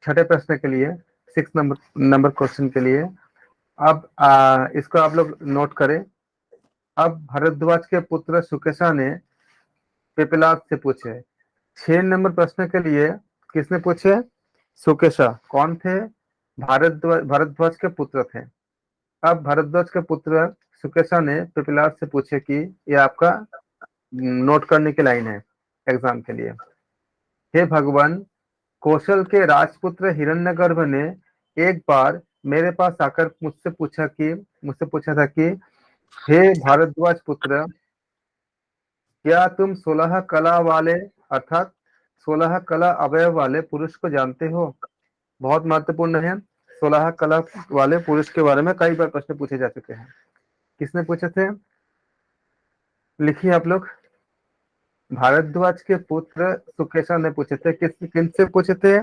छठे प्रश्न के लिए, 6 नंबर क्वेश्चन के लिए। अब इसको आप लोग नोट करें। अब भारद्वाज के पुत्र सुकेशा ने पिपलाद से पूछे। 6 नंबर प्रश्न के लिए किसने पूछे? सुकेशा। कौन थे? भारद्वाज के पुत्र थे। अब भारद्वाज के पुत्र सुकेशा ने पिपलाद से पूछे कि ये आपका नोट करने की लाइन है एग्जाम के लिए। हे भगवान, कौशल के राजपुत्र हिरण्यगर्भ ने एक बार मेरे पास आकर मुझसे पूछा था कि हे भारद्वाज पुत्र, क्या तुम 16 कला वाले अर्थात 16 कला अवयव वाले पुरुष को जानते हो? बहुत महत्वपूर्ण है। 16 कला वाले पुरुष के बारे में कई बार प्रश्न पूछे जा चुके हैं। किसने पूछे थे? लिखिए आप लोग। भारद्वाज के पुत्र सुकेशा ने पूछे थे। किनसे पूछे थे?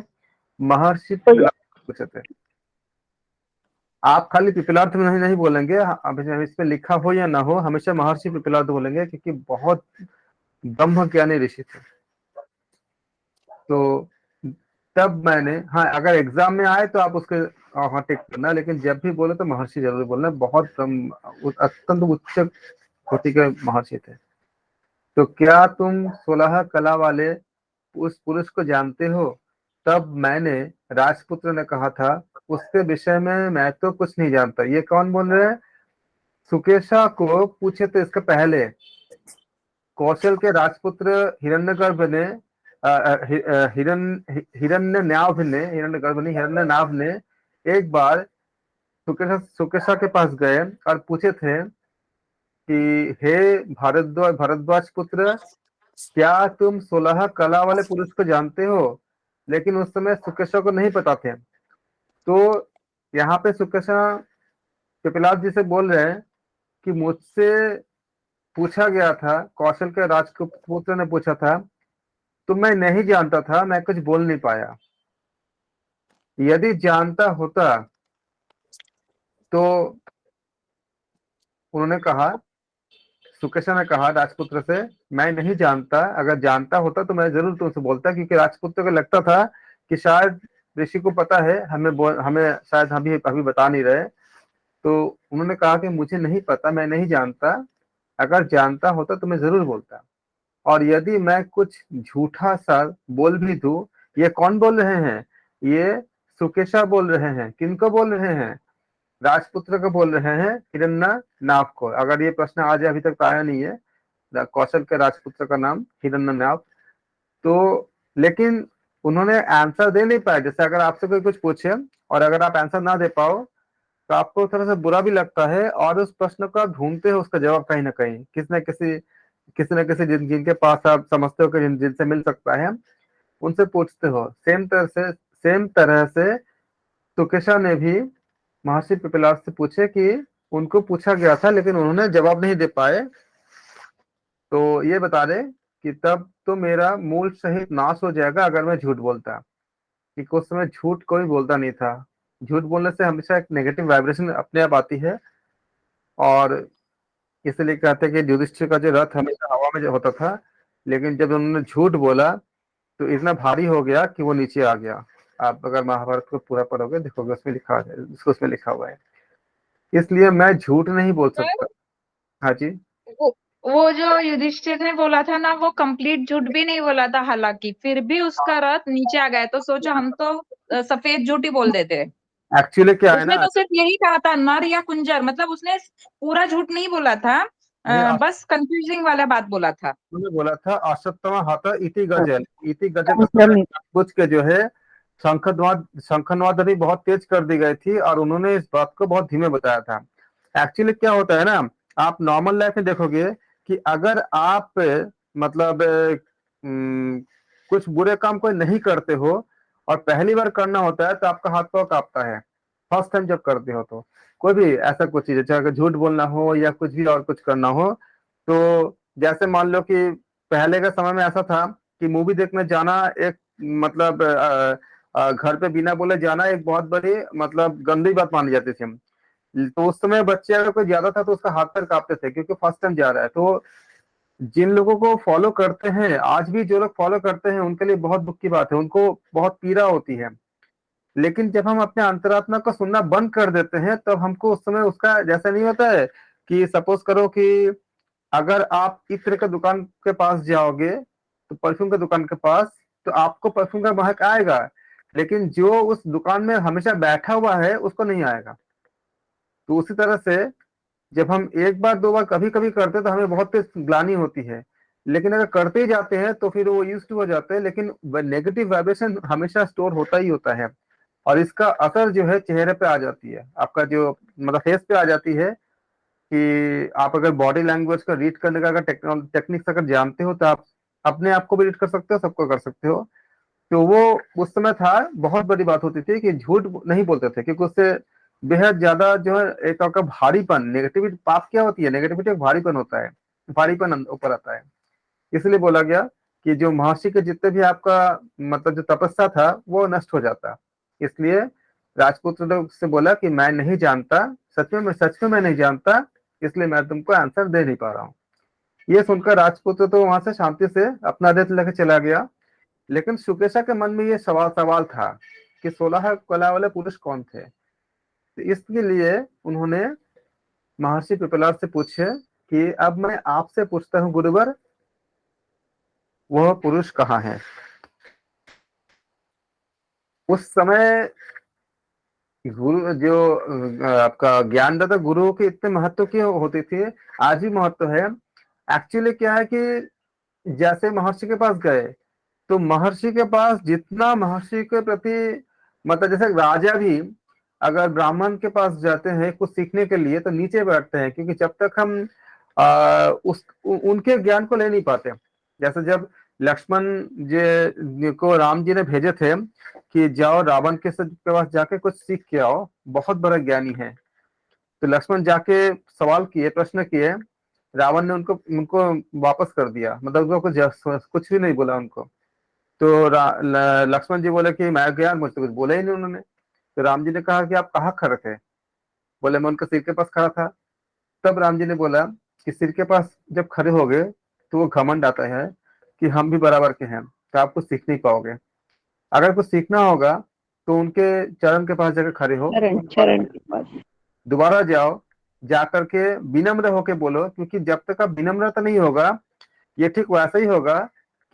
महर्षि पिपलाद से पूछे थे। आप खाली पिपलाद में नहीं बोलेंगे, अब इस पे लिखा हो या ना हो, हमेशा महर्षि पिपलाद बोलेंगे, क्योंकि बहुत ब्रह्म ज्ञानी ऋषि थे। तो तब मैंने, हाँ, अगर एग्जाम में आए तो आप उसके हाँ टिक करना, लेकिन जब भी बोले तो महर्षि जरूर बोलना। बहुत अत्यंत उच्च कोटि के महर्षि थे। तो क्या तुम 16 कला वाले उस पुरुष को जानते हो? तब मैंने, राजपुत्र ने कहा था, उसके विषय में मैं तो कुछ नहीं जानता। ये कौन बोल रहे हैं? सुकेशा को पूछे थे इसके पहले। कौशल के राजपुत्र हिरण्यगर्भ ने हिरण्यनाभ ने एक बार सुकेशा के पास गए और पूछे थे कि हे भारद्वाज पुत्र, क्या तुम 16 कला वाले पुरुष को जानते हो? लेकिन उस समय सुकेशा को नहीं पता थे। तो यहाँ पे सुकेशा पिपलाद जी से बोल रहे हैं कि मुझसे पूछा गया था, कौशल के राजपुत्र ने पूछा था, तो मैं नहीं जानता था, मैं कुछ बोल नहीं पाया। यदि जानता होता तो, उन्होंने कहा, सुकेशा ने कहा राजपुत्र से, मैं नहीं जानता, अगर जानता होता तो मैं जरूर तुमसे बोलता, क्योंकि राजपुत्र को लगता था कि शायद ऋषि को पता है, हमें शायद हम भी अभी बता नहीं रहे। तो उन्होंने कहा कि मुझे नहीं पता, मैं नहीं जानता, अगर जानता होता तो मैं जरूर बोलता। और यदि मैं कुछ झूठा सा बोल भी दूं, ये कौन बोल रहे हैं? ये सुकेशा बोल रहे हैं। किनको बोल रहे हैं? राजपुत्र को बोल रहे हैं, हिरण्यनाभ को। अगर ये प्रश्न आज अभी तक आया नहीं है, कौशल के राजपुत्र का नाम हिरण्यनाभ। तो लेकिन उन्होंने आंसर दे नहीं पाए। जैसे अगर आपसे कोई कुछ पूछे और अगर आप आंसर ना दे पाओ तो आपको थोड़ा सा बुरा भी लगता है, और उस प्रश्न को आप ढूंढते हो उसका जवाब कहीं ना कहीं, किसी न किसी जिनके पास आप समझते हो कि जिनसे मिल सकता है, उनसे पूछते हो। सेम तरह से सुकेशा ने भी महर्षि पिपलाद से पूछे कि उनको पूछा गया था, लेकिन उन्होंने जवाब नहीं दे पाए। तो ये बता दे कि तब तो मेरा मूल सहित नाश हो जाएगा अगर मैं झूठ बोलता, कि उस समय झूठ कोई बोलता नहीं था। झूठ बोलने से हमेशा एक नेगेटिव वाइब्रेशन अपने आप आती है, और इसलिए कहते हैं कि युधिष्ठिर का जो रथ हमेशा हवा में जो होता था, लेकिन जब उन्होंने झूठ बोला तो इतना भारी हो गया कि वो नीचे आ गया। आप अगर महाभारत को पूरा पढ़ोगे, देखोगे उसमें लिखा हुआ है। इसलिए मैं झूठ नहीं बोल सकता। हाँ जी। वो वो जो युधिष्ठिर ने बोला था ना, वो कंप्लीट झूठ भी नहीं बोला था, हालांकि फिर भी उसका रथ नीचे आ गया। तो सोचो, हम तो सफेद झूठ ही बोल देते। एक्चुअली क्या है उसने ना, तो सिर्फ यही कहा था, नर या कुंजर, मतलब उसने पूरा झूठ नहीं बोला था। नहीं, बस कंफ्यूजिंग वाला बात बोला था। उन्होंने बोला था अश्वत्थामा हता इति गजल। इति गजल का समय कुछ के जो है शंखनाद भी बहुत तेज कर दी गई थी, और उन्होंने इस बात को बहुत धीमे बताया था। एक्चुअली क्या होता है ना, आप नॉर्मल लाइफ में देखोगे कि अगर आप मतलब कुछ बुरे काम कोई नहीं करते हो और पहली बार करना होता है, तो आपका हाथ पांव कांपता है फर्स्ट टाइम जब करते हो। तो कोई भी ऐसा कुछ चीज है, चाहे अगर झूठ बोलना हो या कुछ भी और कुछ करना हो, तो जैसे मान लो कि पहले के समय में ऐसा था कि मूवी देखने जाना एक मतलब घर पे बिना बोले जाना एक बहुत बड़ी मतलब गंदी बात मानी जाती थी। तो उस समय बच्चे अगर कोई ज्यादा था तो उसका हाथ पैर कांपते थे, क्योंकि फर्स्ट टाइम जा रहा है। तो जिन लोगों को फॉलो करते हैं, आज भी जो लोग फॉलो करते हैं, उनके लिए बहुत दुख की बात है, उनको बहुत पीड़ा होती है। लेकिन जब हम अपने अंतरात्मा को सुनना बंद कर देते हैं तब हमको उस समय उसका जैसा नहीं होता है कि सपोज करो कि अगर आप इत्र के दुकान के पास जाओगे, तो परफ्यूम के दुकान के पास, तो आपको परफ्यूम का महक आएगा, लेकिन जो उस दुकान में हमेशा बैठा हुआ है उसको नहीं आएगा। तो उसी तरह से जब हम एक बार दो बार कभी कभी करते हैं तो हमें बहुत तेज ग्लानि होती है, लेकिन अगर करते ही जाते हैं तो फिर वो यूज टू हो जाते हैं, लेकिन नेगेटिव वाइब्रेशन हमेशा स्टोर होता ही होता है। और इसका असर जो है चेहरे पे आ जाती है, आपका जो मतलब फेस पे आ जाती है, कि आप अगर बॉडी लैंग्वेज का रीड करने का अगर टेक्निक्स अगर जानते हो तो आप अपने आप को भी रीड कर सकते हो, सबको कर सकते हो। तो वो उस समय था, बहुत बड़ी बात होती थी कि झूठ नहीं बोलते थे, क्योंकि उससे बेहद ज्यादा जो है एक आपका भारीपन, नेगेटिविटी, पाप क्या होती है, नेगेटिविटी एक भारीपन होता है, भारीपन ऊपर आता है। इसलिए बोला गया कि जो महर्षि के जितने भी आपका मतलब जो तपस्या था वो नष्ट हो जाता। इसलिए राजपुत्र लोग से बोला कि मैं नहीं जानता, सच में मैं नहीं जानता, इसलिए मैं तुमको आंसर दे नहीं पा रहा हूँ। ये सुनकर राजपुत्र तो वहां से शांति से अपना रथ लेकर चला गया। लेकिन सुकेशा के मन में ये सवाल सवाल था कि 16 कला वाले पुरुष कौन थे। तो इसके लिए उन्होंने महर्षि पिपलाद से पूछे कि अब मैं आपसे पूछता हूँ गुरुवर, वह पुरुष कहाँ है। उस समय गुरु जो आपका ज्ञानदाता गुरु के इतने महत्व की होती थी, आज भी महत्व है। एक्चुअली क्या है कि जैसे महर्षि के पास गए, तो महर्षि के पास जितना महर्षि के प्रति मतलब, जैसे राजा भी अगर ब्राह्मण के पास जाते हैं कुछ सीखने के लिए तो नीचे बैठते हैं, क्योंकि जब तक हम उनके ज्ञान को ले नहीं पाते। जैसे जब लक्ष्मण जी को राम जी ने भेजे थे कि जाओ रावण के पास जाके कुछ सीख के आओ, बहुत बड़ा ज्ञानी है। तो लक्ष्मण जाके सवाल किए, प्रश्न किए, रावण ने उनको उनको वापस कर दिया, मतलब उनको कुछ भी नहीं बोला उनको। तो लक्ष्मण जी बोले कि मैं गया, मुझसे कुछ बोला ही नहीं उन्होंने। तो राम जी ने कहा कि आप कहाँ खड़े थे। बोले मैं उनके सिर के पास खड़ा था। तब राम जी ने बोला कि सिर के पास जब खड़े हो गए तो वो घमंड आता है कि हम भी बराबर के हैं, तो आप कुछ सीख नहीं पाओगे। अगर कुछ सीखना होगा तो उनके चरण के पास जाकर खड़े हो, चरण चरण के पास। दोबारा जाओ, जा करके विनम्र होके बोलो, क्योंकि जब तक आप विनम्रता नहीं होगा, ये ठीक वैसा ही होगा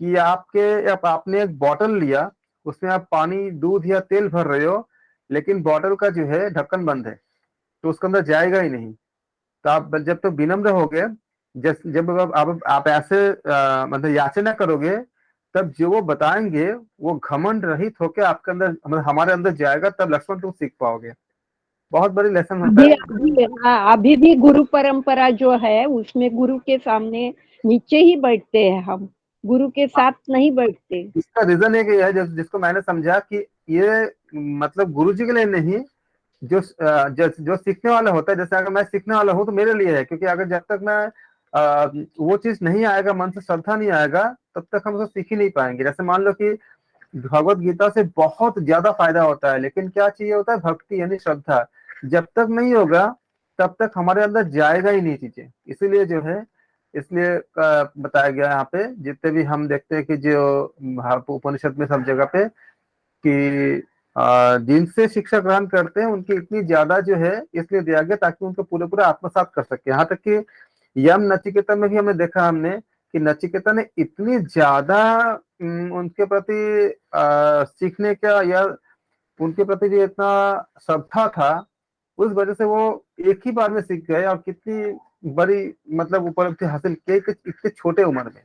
कि आपने एक बोतल लिया, उसमें आप पानी, दूध या तेल भर रहे हो, लेकिन बोतल का जो है ढक्कन बंद है, तो उसके अंदर जाएगा ही नहीं। तो आप जब तक विनम्र होगे, जब आप ऐसे मतलब याचना करोगे, तब जो वो बताएंगे वो घमंड रहित होके आपके अंदर, मतलब हमारे अंदर जाएगा, तब लक्ष्मण तुम सीख पाओगे। बहुत बड़ी लेसन होता अभी है। अभी हाँ, अभी भी गुरु परंपरा जो है उसमें गुरु के सामने नीचे ही बैठते हैं हम, गुरु के साथ नहीं बैठते। इसका रीजन एक ये है जिसको मैंने समझा कि ये मतलब गुरु जी के लिए नहीं, जो सीखने वाला होता है। जैसे अगर मैं सीखने वाला हूँ तो मेरे लिए है, क्योंकि अगर जब तक मैं वो चीज नहीं आएगा, मन से श्रद्धा नहीं आएगा, तब तक हम उसको सीख ही नहीं पाएंगे। जैसे मान लो कि भगवत गीता से बहुत ज्यादा फायदा होता है, लेकिन क्या चाहिए होता है, भक्ति यानी श्रद्धा। जब तक नहीं होगा तब तक हमारे अंदर जाएगा ही नहीं चीजें। इसीलिए जो है, इसलिए बताया गया यहाँ पे, जितने भी हम देखते हैं कि जो उपनिषद में सब जगह पे कि जिनसे शिक्षा ग्रहण करते हैं उनकी इतनी ज्यादा जो है, इसलिए दिया गया ताकि उनको पूरे पूरे आत्मसात कर सके। यहाँ तक कि यम नचिकेता में भी हमें देखा हमने कि नचिकेता ने इतनी ज्यादा उनके प्रति सीखने का या उनके प्रति जो इतना श्रद्धा था, उस वजह से वो एक ही बार में सीख गए और कितनी बड़ी मतलब उपलब्धि हासिल की इतने छोटे उम्र में।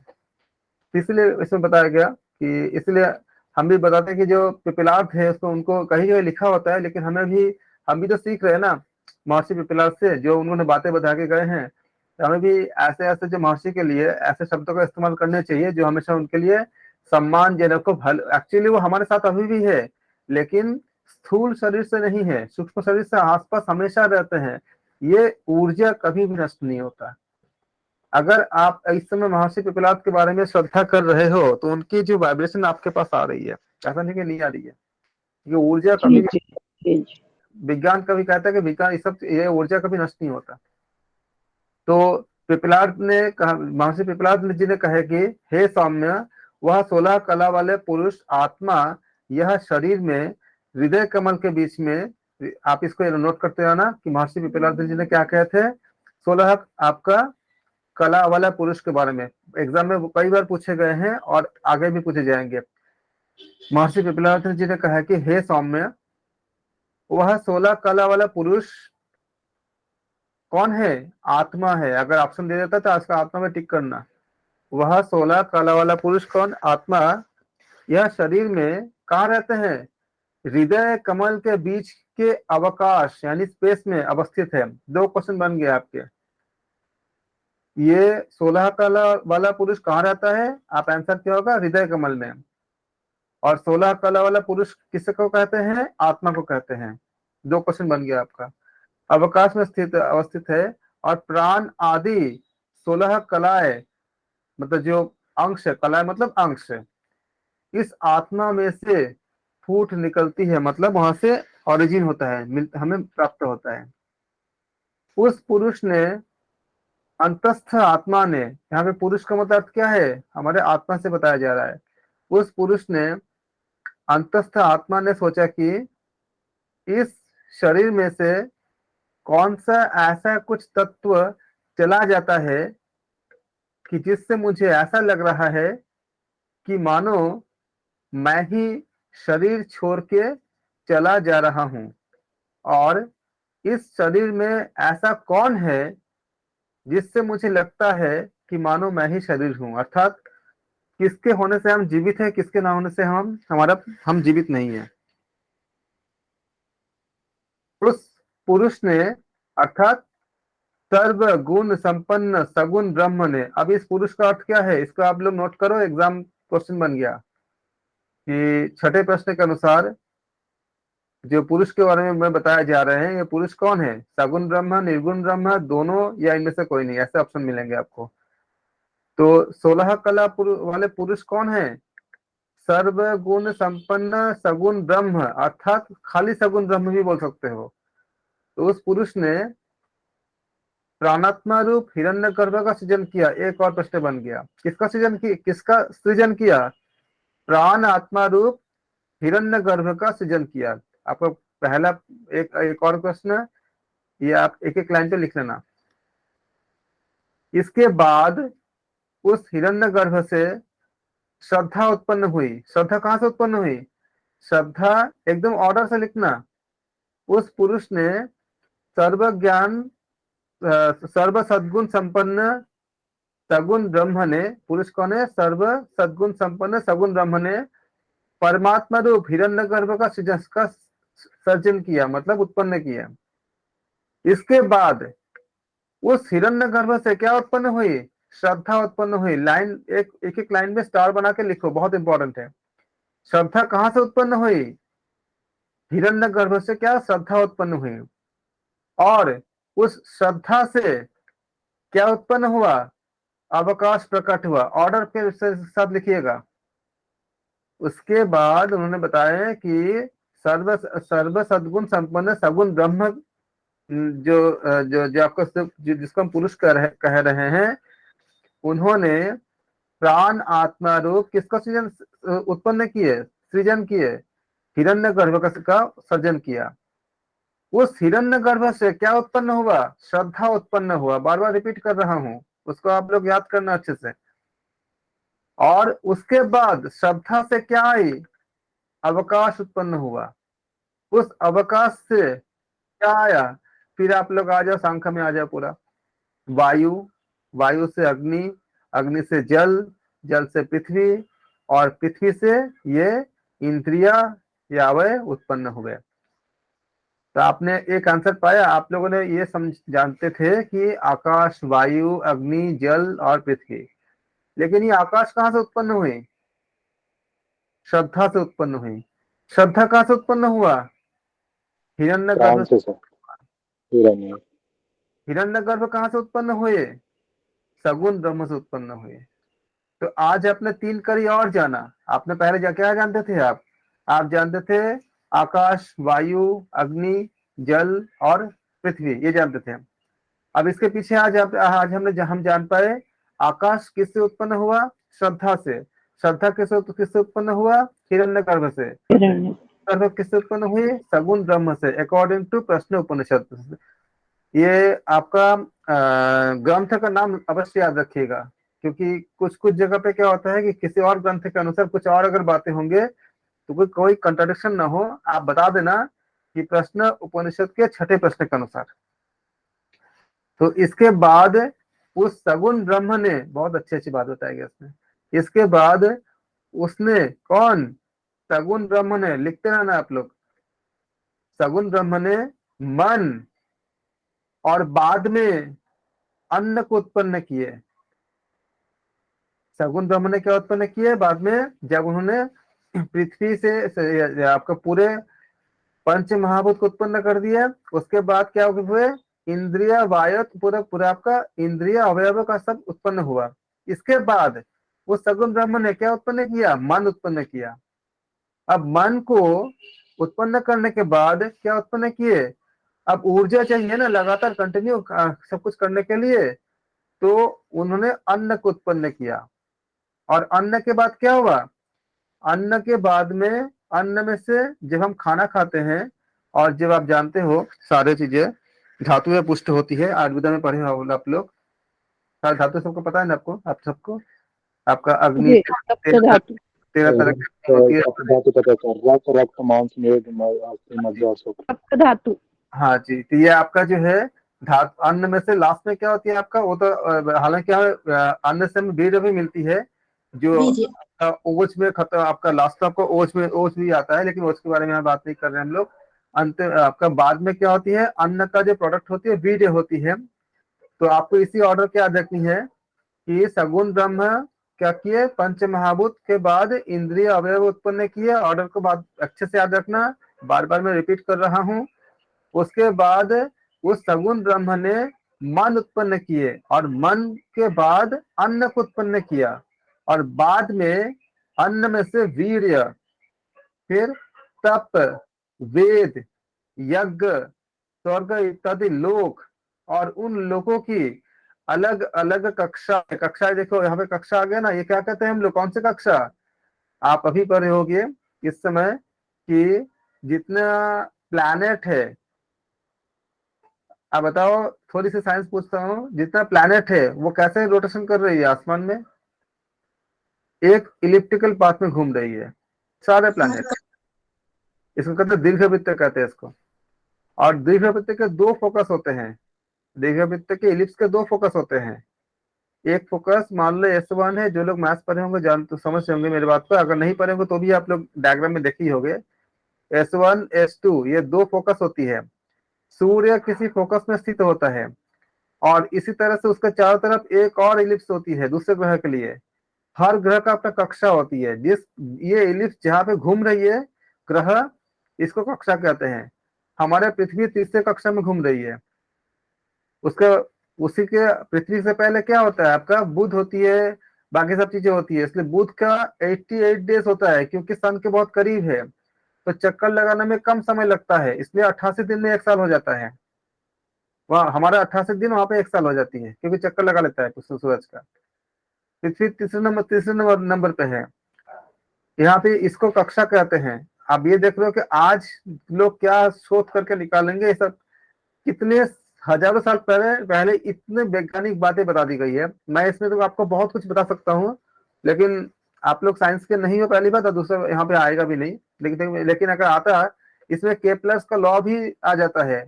इसलिए इसमें बताया गया कि इसलिए हम भी बताते हैं कि जो पिपलाद है उसको उनको कहीं जगह लिखा होता है, लेकिन हम भी तो सीख रहे हैं ना महर्षि पिपलाद से, जो उन्होंने बातें बता के गए हैं। तो हमें भी ऐसे ऐसे जो महर्षि के लिए ऐसे शब्दों का इस्तेमाल करने चाहिए जो हमेशा उनके लिए सम्मानजनक हो। भल एक्चुअली वो हमारे साथ अभी भी है, लेकिन स्थूल शरीर से नहीं है, सूक्ष्म शरीर से आसपास हमेशा रहते हैं। ये ऊर्जा कभी भी नष्ट नहीं होता। अगर आप इस समय महर्षि पिपलाद के बारे में श्रद्धा कर रहे हो तो उनकी जो वाइब्रेशन आपके पास आ रही है, ऐसा नहीं कि नहीं आ रही है। ये ऊर्जा जी कभी भी, जी जी जी। विज्ञान कभी कहता है कि विज्ञान ये ऊर्जा कभी नष्ट नहीं होता। तो पिपलाद ने कहा, महर्षि पिपलाद जी ने कहे कि हे सौम्य, वह 16 कला वाले पुरुष आत्मा यह शरीर में हृदय कमल के बीच में, आप इसको नोट करते हो ना कि महर्षि पिपलाद जी ने क्या कहे थे। 16 आपका कला वाला पुरुष के बारे में एग्जाम में कई बार पूछे गए हैं और आगे भी पूछे जाएंगे। महर्षि पिपलाद जी ने कहा कि हे सौम्य, वह 16 कला वाला पुरुष कौन है? आत्मा है। अगर ऑप्शन दे देता तो उसका आत्मा में टिक करना। वह 16 कला वाला पुरुष कौन? आत्मा। यह शरीर में कहाँ रहते हैं? हृदय कमल के बीच के अवकाश यानी स्पेस में अवस्थित है। 2 क्वेश्चन बन गए आपके। ये 16 कला वाला पुरुष कहाँ रहता है? आप आंसर क्या होगा? हृदय कमल में। और 16 कला वाला पुरुष किसको कहते हैं? आत्मा को कहते हैं। 2 क्वेश्चन बन गया आपका। अवकाश में स्थित अवस्थित है और प्राण आदि 16 कलाएं, मतलब जो अंश है, कलाएं मतलब अंश है, इस आत्मा में से फूट निकलती है, मतलब वहां से ओरिजिन होता है, हमें प्राप्त होता है। उस पुरुष ने, अंतस्थ आत्मा ने, यहाँ पे पुरुष का मतलब क्या है? हमारे आत्मा से बताया जा रहा है। उस पुरुष ने, अंतस्थ आत्मा ने सोचा कि इस शरीर में से कौन सा ऐसा कुछ तत्व चला जाता है कि जिससे मुझे ऐसा लग रहा है कि मानो मैं ही शरीर छोड़ के चला जा रहा हूं। और इस शरीर में ऐसा कौन है जिससे मुझे लगता है कि मानो मैं ही शरीर हूं। अर्थात किसके होने से हम जीवित हैं, किसके ना होने से हम जीवित नहीं है। उस पुरुष ने, अर्थात सर्व गुण संपन्न सगुण ब्रह्म ने। अब इस पुरुष का अर्थ क्या है? इसको आप लोग नोट करो, एग्जाम क्वेश्चन बन गया कि छठे प्रश्न के अनुसार जो पुरुष के बारे में मैं बताया जा रहे हैं, ये पुरुष कौन है? सगुण ब्रह्म, निर्गुण ब्रह्म, दोनों, या इनमें से कोई नहीं, ऐसे ऑप्शन मिलेंगे आपको। तो 16 कला वाले पुरुष कौन है? सर्व गुण संपन्न सगुण ब्रह्म, अर्थात खाली सगुण ब्रह्म भी बोल सकते हो। तो उस पुरुष ने प्राणात्मा रूप हिरण्यगर्भ का सृजन किया। एक और प्रश्न बन गया, किसका सृजन किया? प्राण आत्मा रूप हिरण्यगर्भ का सृजन किया। आपका पहला एक और प्रश्न, ये आप एक एक लाइन पे लिख लेना। इसके बाद उस हिरण्यगर्भ से श्रद्धा उत्पन्न हुई। श्रद्धा कहाँ से उत्पन्न हुई? श्रद्धा एकदम ऑर्डर से लिखना। उस पुरुष ने सर्व ज्ञान सर्व सद्गुण संपन्न सगुण ब्रह्म ने, पुरुष कौन है? सर्व सद्गुण संपन्न सगुण ब्रह्म ने परमात्मा रूप हिरण्यगर्भ का सर्जन किया, मतलब उत्पन्न किया। इसके बाद उस हिरण्यगर्भ से क्या उत्पन्न हुई? श्रद्धा उत्पन्न हुई। लाइन एक लाइन में स्टार बना के लिखो, बहुत इंपॉर्टेंट है। श्रद्धा कहां से उत्पन्न हुई? हिरण्यगर्भ से क्या? श्रद्धा उत्पन्न हुई। और उस श्रद्धा से क्या उत्पन्न हुआ? अवकाश प्रकट हुआ। ऑर्डर के साथ लिखिएगा। उसके बाद उन्होंने बताया कि सर्व सद्गुण संपन्न सगुण ब्रह्म, जो आपको जिसको हम पुरुष कह रहे हैं, उन्होंने प्राण आत्मा रूप किसका सृजन किए? हिरण्यगर्भ का सर्जन किया। उस हिरण्यगर्भ से क्या उत्पन्न हुआ? श्रद्धा उत्पन्न हुआ। बार बार रिपीट कर रहा हूं, उसको आप लोग याद करना अच्छे से। और उसके बाद श्रद्धा से क्या आई? अवकाश उत्पन्न हुआ। उस अवकाश से क्या आया? फिर आप लोग आ जाओ, सांख्य में आ जाओ पूरा। वायु, वायु से अग्नि, अग्नि से जल, जल से पृथ्वी, और पृथ्वी से ये इंद्रिया या अवयव उत्पन्न हुए। तो आपने एक आंसर पाया। आप लोगों ने ये जानते थे कि आकाश, वायु, अग्नि, जल और पृथ्वी, लेकिन ये आकाश कहाँ से उत्पन्न हुई? श्रद्धा से उत्पन्न हुई। श्रद्धा कहाँ से उत्पन्न हुआ? हिरण्यगर्भ से। हिरण्यगर्भ कहाँ से उत्पन्न हुए? सगुण ब्रह्म से उत्पन्न हुए। तो आज आपने 3 कड़ी और जाना। आपने पहले क्या जानते थे? आप जानते थे आकाश, वायु, अग्नि, जल और पृथ्वी, ये जानते थे। अब इसके पीछे आज हम जान पाए आकाश किससे उत्पन्न हुआ? श्रद्धा से। श्रद्धा किससे उत्पन्न हुआ? हिरण्यगर्भ से। कर्म किससे उत्पन्न हुए? सगुण ब्रह्म से, अकॉर्डिंग टू प्रश्न उपनिषद। ये आपका ग्रंथ का नाम अवश्य याद रखिएगा, क्योंकि कुछ कुछ जगह पे क्या होता है कि किसी और ग्रंथ के अनुसार कुछ और अगर बातें होंगे तो कोई कोई कंट्राडिक्शन ना हो, आप बता देना कि प्रश्न उपनिषद के छठे प्रश्न के अनुसार। तो इसके बाद उस सगुण ब्रह्म ने बहुत अच्छी अच्छी बात बताई गई उसने। इसके बाद उसने, कौन? सगुण ब्रह्म ने, लिखते रहना आप लोग, सगुण ब्रह्म ने मन और बाद में अन्न को उत्पन्न किए। सगुण ब्रह्म ने क्या उत्पन्न किए बाद में? जब उन्होंने पृथ्वी से आपका पूरे पंच महाभूत को उत्पन्न कर दिया, उसके बाद क्या हुए? इंद्रिय वायु, पूरा पूरा आपका इंद्रिय अवयव का सब उत्पन्न हुआ। इसके बाद वो सगुण ब्रह्म ने क्या उत्पन्न किया? मन उत्पन्न किया। अब मन को उत्पन्न करने के बाद क्या उत्पन्न किए? अब ऊर्जा चाहिए ना लगातार कंटिन्यू सब कुछ करने के लिए, तो उन्होंने अन्न को उत्पन्न किया। और अन्न के बाद क्या हुआ? अन्न के बाद में, अन्न में से जब हम खाना खाते हैं, और जब आप जानते हो सारे चीजें धातु में पुष्ट होती है, आयुर्वेद में पढ़े हो आप लोग, सारे धातु सबको पता है ना आपको, आप सबको? आपका अग्नि, जी सप्त धातु। 13 तरह की होती है। धातु पता चल रहा, रक्त मांस मेद अस्थि मज्जा शुक्र। सप्त धातु। हाँ जी, तो ये आपका जो है धातु, अन्न में से लास्ट में क्या होती है आपका? वो तो हालांकि क्या है, अन्न से हमें बीज भी मिलती है, जो ओज में खत्म, आपका लास्ट आपको ओज में, ओज भी आता है, लेकिन ओज के बारे में हम बात नहीं कर रहे हैं हम लोग। अंत आपका बाद में क्या होती है? अन्न का जो प्रोडक्ट होती है बीज होती है। तो आपको इसी ऑर्डर क्या याद रखनी है कि सगुण ब्रह्म क्या किए? पंच महाभूत के बाद इंद्रिय अवयव उत्पन्न किए। ऑर्डर को बात अच्छे से याद रखना, बार बार मैं रिपीट कर रहा हूँ। उसके बाद उस सगुण ब्रह्म ने मन उत्पन्न किए, और मन के बाद अन्न को उत्पन्न किया, और बाद में अन्न में से वीर्य, फिर तप, वेद, यज्ञ, स्वर्ग इत्यादि लोक, और उन लोगों की अलग अलग कक्षा देखो यहाँ पे कक्षा आ गया ना, ये क्या कहते हैं हम लोग? कौन सी कक्षा? आप अभी पढ़े होंगे इस समय कि जितना प्लैनेट है, आप बताओ, थोड़ी सी साइंस पूछता हूँ, जितना प्लैनेट है वो कैसे रोटेशन कर रही है आसमान में? एक इलिप्टिकल पाथ में घूम रही है सारे प्लैनेट। इसको कहते हैं दीर्घवृत्त कहते हैं इसको। और दीर्घवृत्त के दो फोकस होते हैं, दीर्घवृत्त के इलिप्स के दो फोकस होते हैं। एक फोकस मान लो S1 है, जो लोग मैथ्स पढ़े होंगे जान तो समझ होंगे मेरी बात को, अगर नहीं पढ़े होंगे तो भी आप लोग डायग्राम में देखे ही होंगे। S1 S2 ये दो फोकस होती है। सूर्य किसी फोकस में स्थित होता है, और इसी तरह से उसके चारों तरफ एक और इलिप्स होती है दूसरे ग्रह के लिए। हर ग्रह का अपना कक्षा होती है, जिस ये इलिप्स जहाँ पे घूम रही है ग्रह, इसको कक्षा कहते हैं। हमारे पृथ्वी तीसरे कक्षा में घूम रही है। उसका उसी के पृथ्वी से पहले क्या होता है आपका? बुध होती है, बाकी सब चीजें होती है। इसलिए बुध का 88 डेज होता है, क्योंकि सन के बहुत करीब है, तो चक्कर लगाने में कम समय लगता है, इसलिए 88 दिन में एक साल हो जाता है। वहाँ हमारा 88 दिन, वहां पे एक साल हो जाती है, क्योंकि चक्कर लगा लेता है सूरज का। पृथ्वी तीसरे नंबर पे है। यहाँ पे इसको कक्षा कहते हैं। आप ये देख रहे हो कि आज लोग क्या शोध करके निकालेंगे, ये सब कितने हजारों साल पहले पहले इतने वैज्ञानिक बातें बता दी गई है। मैं इसमें तो आपको बहुत कुछ बता सकता हूँ, लेकिन आप लोग साइंस के नहीं हो पहली बात, और दूसरा यहाँ पे आएगा भी नहीं। लेकिन अगर आता है, इसमें केप्लर्स का लॉ भी आ जाता है।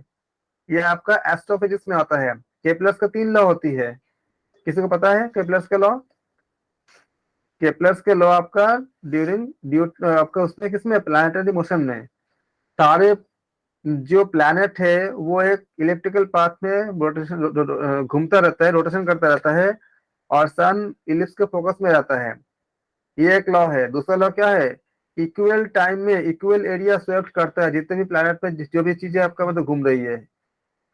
ये आपका एस्ट्रोफिजिक्स में आता है। केप्लर्स का 3 लॉ होती है, किसी को पता है केप्लर्स का लॉ? केप्लर्स के लॉ आपका आपका उसमें किसमें? प्लानिटरी मोशन में। सारे जो प्लैनेट है वो एक इलिप्टिकल पाथ में रोटेशन घूमता रहता है, रोटेशन करता रहता है, और सन इलिप्स के फोकस में रहता है। ये एक लॉ है। दूसरा लॉ क्या है? इक्वल टाइम में इक्वल एरिया स्वेप्ट करता है, जितने भी प्लैनेट पे जो भी चीजें आपका मतलब घूम रही है।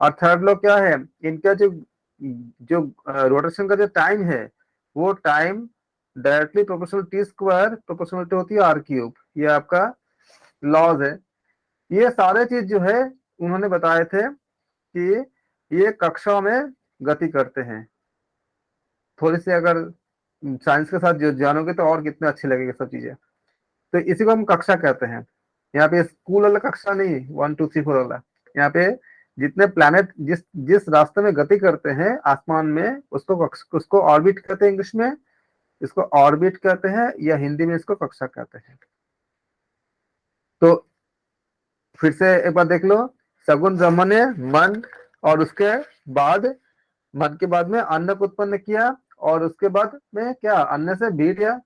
और थर्ड लॉ क्या है? इनका जो जो रोटेशन का जो टाइम है, वो time directly proportional T square proportionality होती है R³। ये आपका लॉज है। ये सारे चीज जो है उन्होंने बताए थे कि ये कक्षाओं में गति करते हैं। थोड़ी सी अगर साइंस के साथ जो जानोगे तो और कितने अच्छे लगेंगे सब चीजें। तो इसी को हम कक्षा कहते हैं। यहाँ पे स्कूल वाला कक्षा नहीं, 1 2 3 4 वाला। यहाँ पे जितने प्लैनेट जिस जिस रास्ते में गति करते हैं आसमान में, उसको ऑर्बिट कहते हैं इंग्लिश में, इसको ऑर्बिट कहते हैं, या हिंदी में इसको कक्षा कहते हैं। तो फिर से एक बार देख लो, सगुन ब्रह्म ने मन और उसके बाद मन के बाद में अन्न को उत्पन्न किया, और उसके बाद में क्या, अन्न से वीर्य,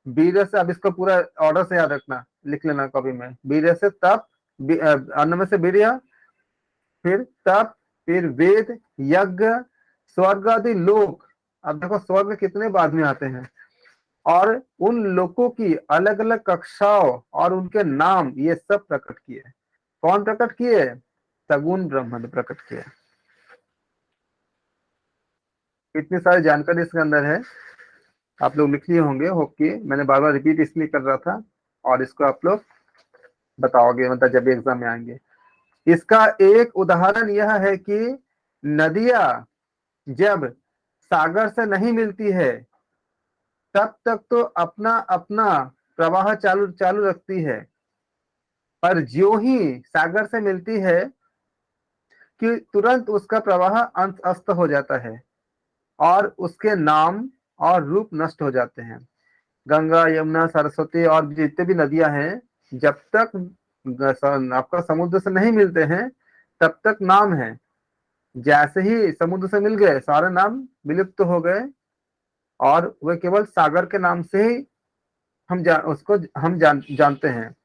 वीर्य से, अब इसको पूरा ऑर्डर से याद रखना, लिख लेना कभी में, वीर्य से तप, अन्न में से वीर्य, फिर तप, फिर वेद, यज्ञ, स्वर्ग आदि लोक। अब देखो स्वर्ग कितने बाद में आते हैं, और उन लोगों की अलग अलग कक्षाओं और उनके नाम ये सब प्रकट किए। कौन प्रकट किए? सगुण ब्रह्म ने प्रकट किए। इतनी सारी जानकारी इसके अंदर है, आप लोग लिख लिए होंगे, होप कि मैंने बार बार रिपीट इसलिए कर रहा था, और इसको आप लोग बताओगे मतलब जब एग्जाम में आएंगे। इसका एक उदाहरण यह है कि नदियां जब सागर से नहीं मिलती है तब तक तो अपना अपना प्रवाह चालू चालू रखती है, पर ज्यों ही सागर से मिलती है कि तुरंत उसका प्रवाह अंत अस्त हो जाता है और उसके नाम और रूप नष्ट हो जाते हैं। गंगा, यमुना, सरस्वती और जितने भी नदियां हैं, जब तक आपका समुद्र से नहीं मिलते हैं तब तक नाम है, जैसे ही समुद्र से मिल गए सारे नाम विलुप्त हो गए, और वे केवल सागर के नाम से ही उसको हम जानते हैं।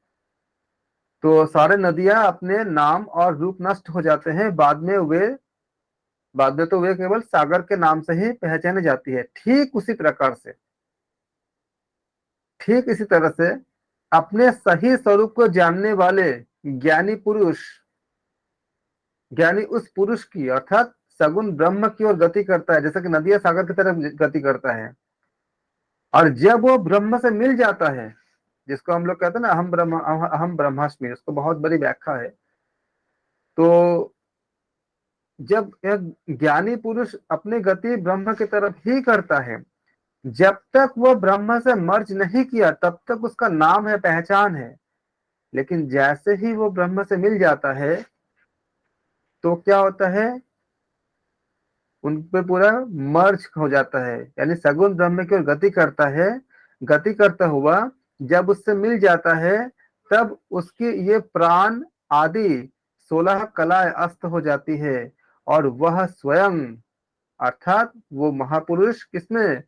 तो सारे नदियां अपने नाम और रूप नष्ट हो जाते हैं, बाद में तो वे केवल सागर के नाम से ही पहचानी जाती है। ठीक उसी प्रकार से, ठीक इसी तरह से अपने सही स्वरूप को जानने वाले ज्ञानी पुरुष, ज्ञानी उस पुरुष की अर्थात सगुण ब्रह्म की ओर गति करता है, जैसे कि नदियां सागर की तरफ गति करता है। और जब वो ब्रह्म से मिल जाता है, जिसको हम लोग कहते हैं ना अहम ब्रह्मास्मि, उसको बहुत बड़ी व्याख्या है। तो जब एक ज्ञानी पुरुष अपनी गति ब्रह्म की तरफ ही करता है, जब तक वो ब्रह्म से मर्ज नहीं किया तब तक उसका नाम है, पहचान है। लेकिन जैसे ही वो ब्रह्म से मिल जाता है तो क्या होता है, उन पे पूरा मर्ज हो जाता है, यानी सगुण ब्रह्म की ओर गति करता है। गति करता हुआ जब उससे मिल जाता है तब उसकी ये प्राण आदि 16 कलाएं अस्त हो जाती है, और वह स्वयं अर्थात वो महापुरुष किसमें,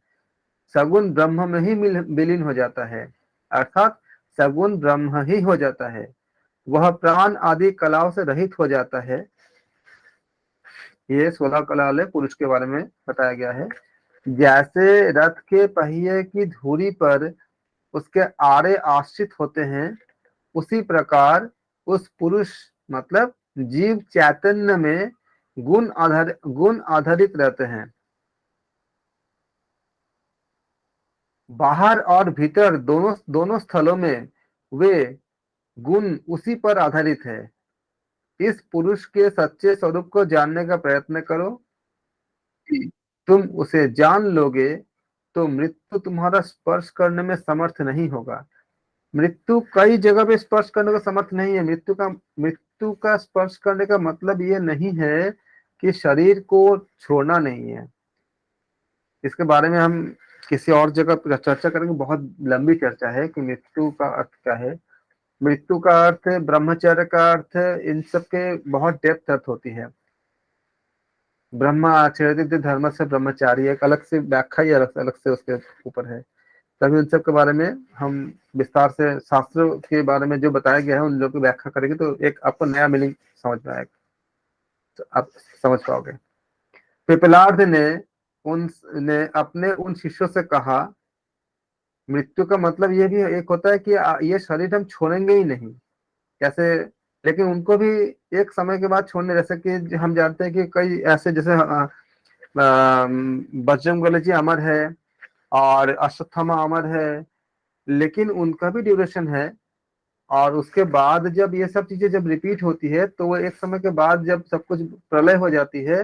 सगुण ब्रह्म में ही विलीन हो जाता है, अर्थात सगुण ब्रह्म ही हो जाता है। वह प्राण आदि कलाओं से रहित हो जाता है। ये 16 कला वाले पुरुष के बारे में बताया गया है। जैसे रथ के पहिए की धुरी पर उसके आरे आश्रित होते हैं, उसी प्रकार उस पुरुष मतलब जीव चैतन्य में गुण आधारित रहते हैं। बाहर और भीतर दोनों स्थलों में वे गुण उसी पर आधारित है। इस पुरुष के सच्चे स्वरूप को जानने का प्रयत्न करो। तुम उसे जान लोगे तो मृत्यु तुम्हारा स्पर्श करने में समर्थ नहीं होगा। मृत्यु कई जगह पे स्पर्श करने का समर्थ नहीं है। मृत्यु का स्पर्श करने का मतलब ये नहीं है कि शरीर को छोड़ना नहीं है। इसके बारे में हम किसी और जगह चर्चा करेंगे, बहुत लंबी चर्चा है कि मृत्यु का अर्थ क्या है। मृत्यु का अर्थ, ब्रह्मचर्य का अर्थ, इन सब के बहुत डेप्थ अर्थ होती है। ब्रह्मचर्य धर्म से ब्रह्मचारी एक अलग से व्याख्या ही अलग से उसके ऊपर है। तभी उन सब के बारे में हम विस्तार से शास्त्र के बारे में जो बताया गया है उन लोगों की व्याख्या करेंगे तो एक आपको नया मीनिंग समझ में आएगा, तो आप समझ पाओगे। पिपलाद ने अपने उन शिष्यों से कहा, मृत्यु का मतलब ये भी एक होता है कि ये शरीर हम छोड़ेंगे ही नहीं, कैसे, लेकिन उनको भी एक समय के बाद छोड़ने, जैसे कि हम जानते हैं कि कई ऐसे जैसे बजरंगबली जी अमर है और अश्वत्थामा अमर है, लेकिन उनका भी ड्यूरेशन है। और उसके बाद जब ये सब चीजें जब रिपीट होती है तो वो एक समय के बाद जब सब कुछ प्रलय हो जाती है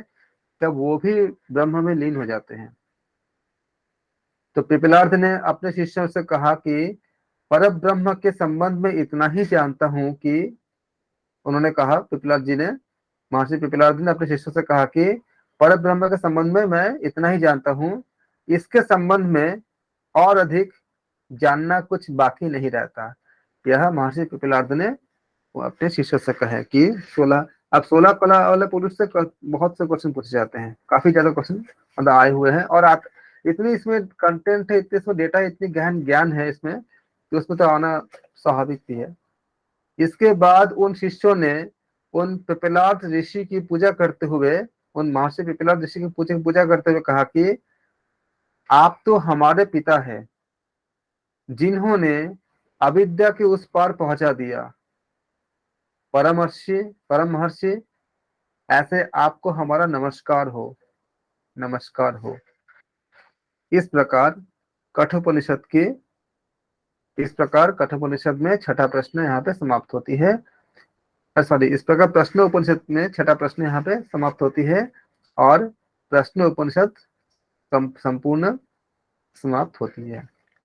तब वो भी ब्रह्म में लीन हो जाते हैं। तो पिपलार्थ ने अपने शिष्यों से कहा कि पर ब्रह्म के संबंध में इतना ही जानता हूं कि, उन्होंने कहा, पिपलाद जी ने, महर्षि पिपलाद जी ने अपने शिष्यों से कहा कि पर ब्रह्म के संबंध में मैं इतना ही जानता हूं, इसके संबंध में और अधिक जानना कुछ बाकी नहीं रहता। यह महर्षि पिपलाद ने अपने शिष्य से कहे कि 16 कला वाले पुरुष से बहुत से क्वेश्चन पूछे जाते हैं, काफी ज्यादा क्वेश्चन मतलब आए हुए हैं, और आप इतनी इसमें कंटेंट है, इतने इसमें डेटा, इतनी गहन ज्ञान है इसमें, तो उसमें तो आना स्वाभाविक भी है। इसके बाद उन शिष्यों ने उन पिपलाद ऋषि की पूजा करते हुए, उन महर्षि पिपलाद ऋषि की पूजा करते हुए कहा कि आप तो हमारे पिता हैं, जिन्होंने अविद्या के उस पार पहुंचा दिया। परम महर्षि, ऐसे आपको हमारा नमस्कार हो, नमस्कार हो। इस प्रकार कठोपनिषद में छठा प्रश्न यहाँ पे समाप्त होती है। सॉरी, इस प्रकार प्रश्नोपनिषद में छठा प्रश्न यहाँ पे समाप्त होती है और प्रश्नोपनिषद संपूर्ण समाप्त होती है।